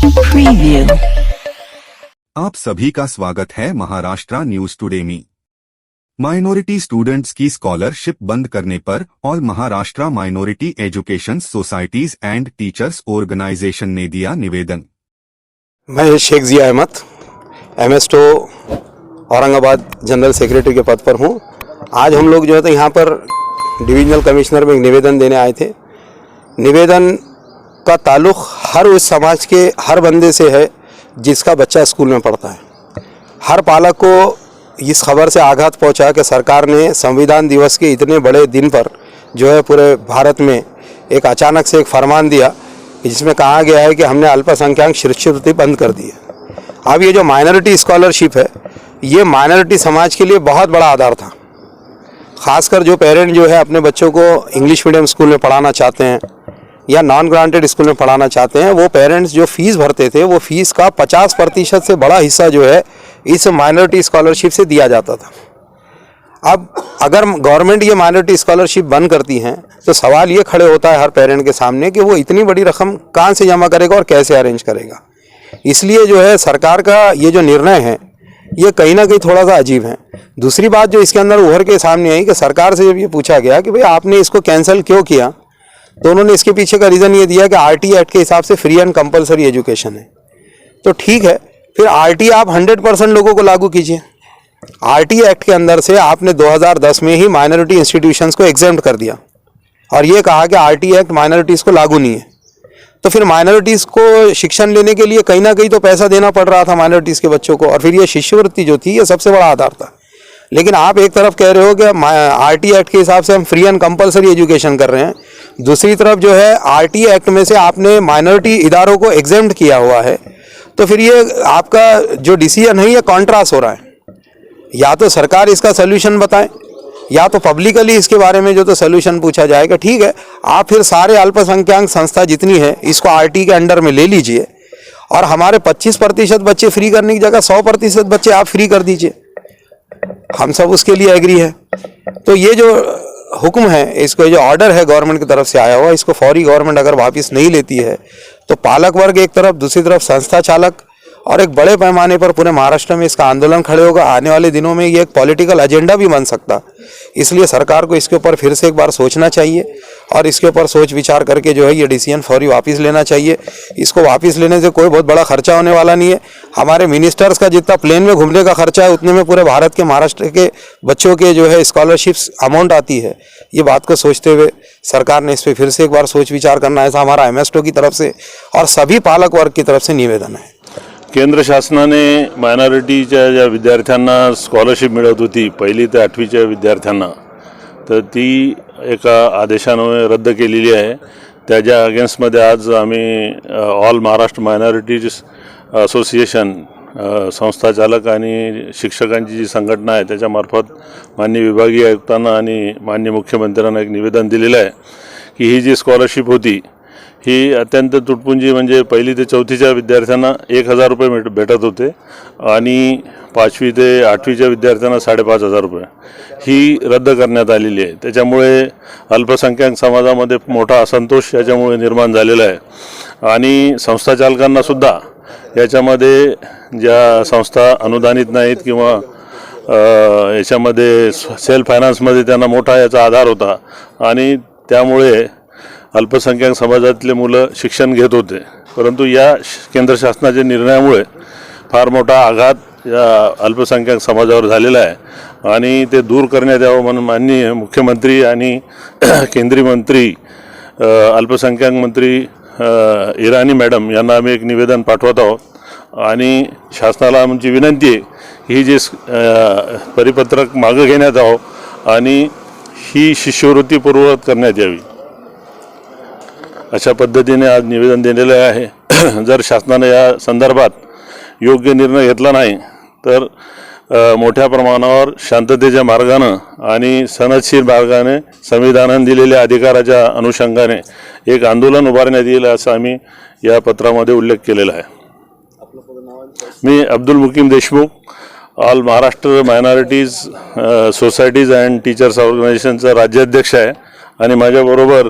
Preview. आप सभी का स्वागत है महाराष्ट्र न्यूज टुडे में। माइनॉरिटी स्टूडेंट्स की स्कॉलरशिप बंद करने पर all Maharashtra minority education societies and teachers organization ने दिया निवेदन। मैं शेख जिया अहमद एमएसटो औरंगाबाद जनरल सेक्रेटरी के पद पर हूँ। आज हम लोग जो है यहाँ पर डिविजनल कमिश्नर में एक निवेदन देने आए थे। निवेदन का ताल्लुक़ हर उस समाज के हर बंदे से है जिसका बच्चा स्कूल में पढ़ता है। हर पालक को इस खबर से आघात पहुंचा कि सरकार ने संविधान दिवस के इतने बड़े दिन पर जो है पूरे भारत में एक अचानक से एक फरमान दिया जिसमें कहा गया है कि हमने अल्पसंख्यक शिष्यवृत्ति बंद कर दी है। अब ये जो माइनॉरिटी स्कॉलरशिप है ये माइनॉरिटी समाज के लिए बहुत बड़ा आधार था। ख़ासकर जो पेरेंट जो है अपने बच्चों को इंग्लिश मीडियम स्कूल में पढ़ाना चाहते हैं या नॉन ग्रांटेड स्कूल में पढ़ाना चाहते हैं, वो पेरेंट्स जो फीस भरते थे वो फीस का 50% से बड़ा हिस्सा जो है इस माइनॉरिटी स्कॉलरशिप से दिया जाता था। अब अगर गवर्नमेंट ये माइनॉरिटी स्कॉलरशिप बंद करती हैं तो सवाल ये खड़े होता है हर पेरेंट के सामने कि वो इतनी बड़ी रकम कहाँ से जमा करेगा और कैसे अरेंज करेगा। इसलिए जो है सरकार का ये जो निर्णय है ये कहीं ना कहीं थोड़ा सा अजीब है। दूसरी बात जो इसके अंदर उभर के सामने आई कि सरकार से जब ये पूछा गया कि भाई आपने इसको कैंसिल क्यों किया, तो उन्होंने इसके पीछे का रीज़न ये दिया कि आरटी एक्ट के हिसाब से फ्री एंड कंपलसरी एजुकेशन है। तो ठीक है, फिर आरटी आप 100% लोगों को लागू कीजिए। आरटी एक्ट के अंदर से आपने 2010 में ही माइनॉरिटी इंस्टीट्यूशंस को एग्जेम्प्ट कर दिया और ये कहा कि आरटी एक्ट माइनॉरिटीज़ को लागू नहीं है। तो फिर माइनॉरिटीज़ को शिक्षण लेने के लिए कहीं ना कहीं तो पैसा देना पड़ रहा था माइनॉरिटीज़ के बच्चों को, और फिर ये शिष्यवृत्ति जो थी ये सबसे बड़ा आधार था। लेकिन आप एक तरफ कह रहे हो कि आरटी एक्ट के हिसाब से हम फ्री एंड कंपलसरी एजुकेशन कर रहे हैं, दूसरी तरफ जो है आरटी एक्ट में से आपने माइनॉरिटी इदारों को एग्जेम्प्ट किया हुआ है। तो फिर ये आपका जो डिसीजन है ये कॉन्ट्रास्ट हो रहा है। या तो सरकार इसका सोल्यूशन बताए या तो पब्लिकली इसके बारे में जो तो सोल्यूशन पूछा जाएगा। ठीक है, आप फिर सारे अल्पसंख्यक संस्था जितनी है इसको आरटी के अंडर में ले लीजिए और हमारे 25% बच्चे फ्री करने की जगह 100% बच्चे आप फ्री कर दीजिए, हम सब उसके लिए एग्री है। तो ये जो हुक्म है, इसको जो ऑर्डर है गवर्नमेंट की तरफ से आया हुआ, इसको फौरी गवर्नमेंट अगर वापस नहीं लेती है तो पालक वर्ग एक तरफ, दूसरी तरफ संस्था चालक और एक बड़े पैमाने पर पूरे महाराष्ट्र में इसका आंदोलन खड़े होगा। आने वाले दिनों में ये एक पॉलिटिकल एजेंडा भी बन सकता। इसलिए सरकार को इसके ऊपर फिर से एक बार सोचना चाहिए और इसके ऊपर सोच विचार करके जो है ये डिसीजन फौरी वापस लेना चाहिए। इसको वापस लेने से कोई बहुत बड़ा खर्चा होने वाला नहीं है। हमारे मिनिस्टर्स का जितना प्लेन में घूमने का खर्चा है उतने में पूरे भारत के महाराष्ट्र के बच्चों के जो है स्कॉलरशिप्स अमाउंट आती है। ये बात को सोचते हुए सरकार ने इस पर फिर से एक बार सोच विचार करना, ऐसा हमारा एमएसटो की तरफ से और सभी पालक वर्ग की तरफ से निवेदन है। केंद्र शासनाने मायनॉरिटीच्या ज्या विद्यार्थ्यांना स्कॉलरशिप मिळत होती 1ली ते 8वीच्या विद्यार्थ्यांना, तर ती एका आदेशाने रद्द केलेली आहे। त्याच्या अगेन्स्टमध्ये आज आम्ही ऑल महाराष्ट्र मायनॉरिटीज असोसिएशन संस्थाचालक आणि शिक्षकांची जी संघटना आहे त्याच्यामार्फत माननीय विभागीय आयुक्तांना आणि माननीय मुख्यमंत्र्यांना एक निवेदन दिलेलं आहे की ही जी स्कॉलरशिप होती ही अत्यंत तुटपुंजी, म्हणजे 1ली ते 4थीच्या विद्यार्थ्यांना 1000 रुपये भेटत होते आणि 5वी ते 8वीच्या विद्यार्थ्यांना 5500 रुपये ही रद्द करण्यात आलेली आहे। त्याच्यामुळे अल्पसंख्याक समाजामध्ये मोठा असंतोष याच्यामुळे निर्माण झालेला आहे आणि संस्थाचालकांनासुद्धा याच्यामध्ये ज्या संस्था अनुदानित नाहीत किंवा याच्यामध्ये सेल्फ फायनान्समध्ये त्यांना मोठा याचा आधार होता आणि त्यामुळे अल्पसंख्याक समाजातले मुलं शिक्षण घेत होते। परंतु या केंद्र शासनाच्या निर्णयामुळे फार मोठा आघात या अल्पसंख्याक समाजावर झालेला आहे आणि ते दूर करण्यात यावं म्हणून माननीय मुख्यमंत्री आणि केंद्रीय मंत्री अल्पसंख्याक मंत्री इराणी मॅडम यांना आम्ही एक निवेदन पाठवत आहोत आणि शासनाला आमची विनंती आहे ही जे परिपत्रक मागे घेण्यात यावं आणि ही शिष्यवृत्ती पूर्ववत करण्यात यावी, अशा पद्धतीने आज निवेदन दिलेले आहे। जर शासनाने या संदर्भात योग्य निर्णय घेतला नाही तर मोठ्या प्रमाणावर शांततेच्या मार्गाने आणि सनदशीर मार्गाने संविधानाने दिलेल्या अधिकाराच्या अनुषंगाने एक आंदोलन उभारण्यात येईल असं आम्ही या पत्रामध्ये उल्लेख केलेला आहे। मी Abdul Muqeem Deshmukh, all Maharashtra minorities societies and teachers ऑर्गनायझेशनचा राज्याध्यक्ष आहे आणि माझ्याबरोबर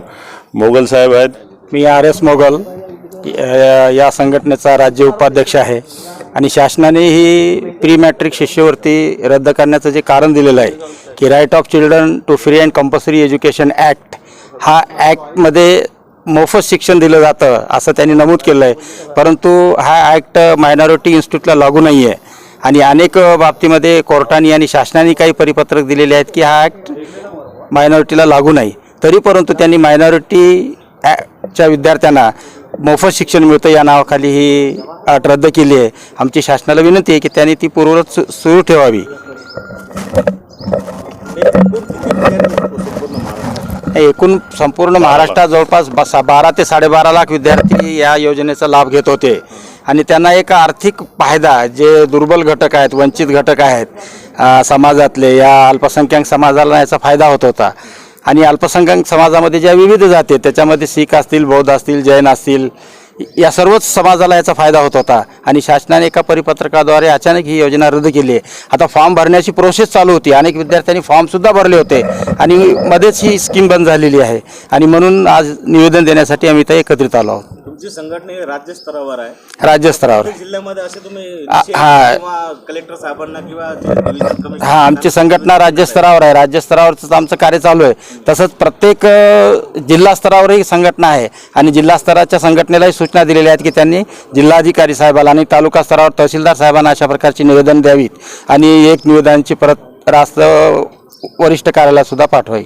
मोगल साहेब आहेत। मी आर एस मोगल, या संघटनेचा राज्य उपाध्यक्ष आहे आणि शासनाने ही प्री मॅट्रिक शिष्यवृत्ती रद्द करण्याचं जे कारण दिलेलं आहे की right of children to free and compulsory education act, हा ॲक्टमध्ये मोफत शिक्षण दिलं जातं असं त्यांनी नमूद केलं आहे, परंतु हा ॲक्ट मायनॉरिटी इन्स्टिट्यूटला लागू नाही आहे आणि अनेक बाबतीमध्ये कोर्टाने आणि शासनाने काही परिपत्रक दिलेले आहेत की हा ॲक्ट मायनॉरिटीला लागू नाही, तरी परंतु त्यांनी मायनॉरिटीच्या विद्यार्थ्यांना मोफत शिक्षण मिळतं या नावाखाली ही अट रद्द केली आहे. आमची शासनाला विनंती आहे की त्यांनी ती पूर्ववत सुरू ठेवावी. एकूण संपूर्ण महाराष्ट्रात जवळपास 12 ते 12.5 लाख विद्यार्थी या योजनेचा लाभ घेत होते आणि त्यांना एक आर्थिक फायदा, जे दुर्बल घटक आहेत, वंचित घटक आहेत समाजातले, या अल्पसंख्याक समाजाला याचा फायदा होत होता आणि अल्पसंख्याक समाजामध्ये ज्या विविध जाती आहेत त्याच्यामध्ये शीख असतील, बौद्ध असतील, जैन असतील, या सर्वच समाजाला याचा फायदा होत होता आणि शासनाने एका परिपत्रकाद्वारे अचानक ही योजना रद्द केली आहे. आता फॉर्म भरण्याची प्रोसेस चालू होती, अनेक विद्यार्थ्यांनी फॉर्मसुद्धा भरले होते आणि मध्येच ही स्कीम बंद झालेली आहे आणि म्हणून आज निवेदन देण्यासाठी आम्ही इथे एकत्रित आलो आहोत. तुमची संघटना ही राज्यस्तरावर आहे, राज्यस्तरावर. जिल्ह्यामध्ये असे तुम्ही हा. कलेक्टर साहेबांना किंवा डिव्हिजन कमिशनर हा, आमची संघटना राज्यस्तरावर आहे, राज्यस्तरावरच आमचं कार्य चालू आहे. तसंच प्रत्येक जिल्हा स्तरावरही संघटना आहे आणि जिल्हा स्तराच्या संघटनेलाही सूचना दिलेल्या आहेत की त्यांनी जिल्हाधिकारी साहेबाला आणि तालुका स्तरावर तहसीलदार साहेबांना अशा प्रकारची निवेदन द्यावीत आणि एक निवेदनाची परत राष्ट्र वरिष्ठ कार्यालयात सुद्धा पाठवावी.